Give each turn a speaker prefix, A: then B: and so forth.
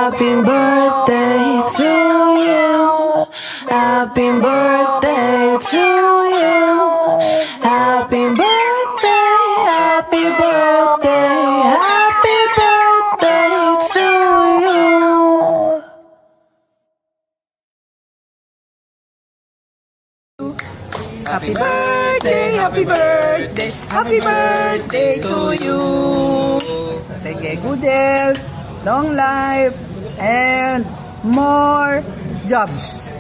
A: Happy birthday to you. Happy birthday to you. Happy birthday, happy birthday, happy birthday to you.
B: Happy birthday, happy birthday, happy birthday to you. Sige, good health, long life, and more jobs.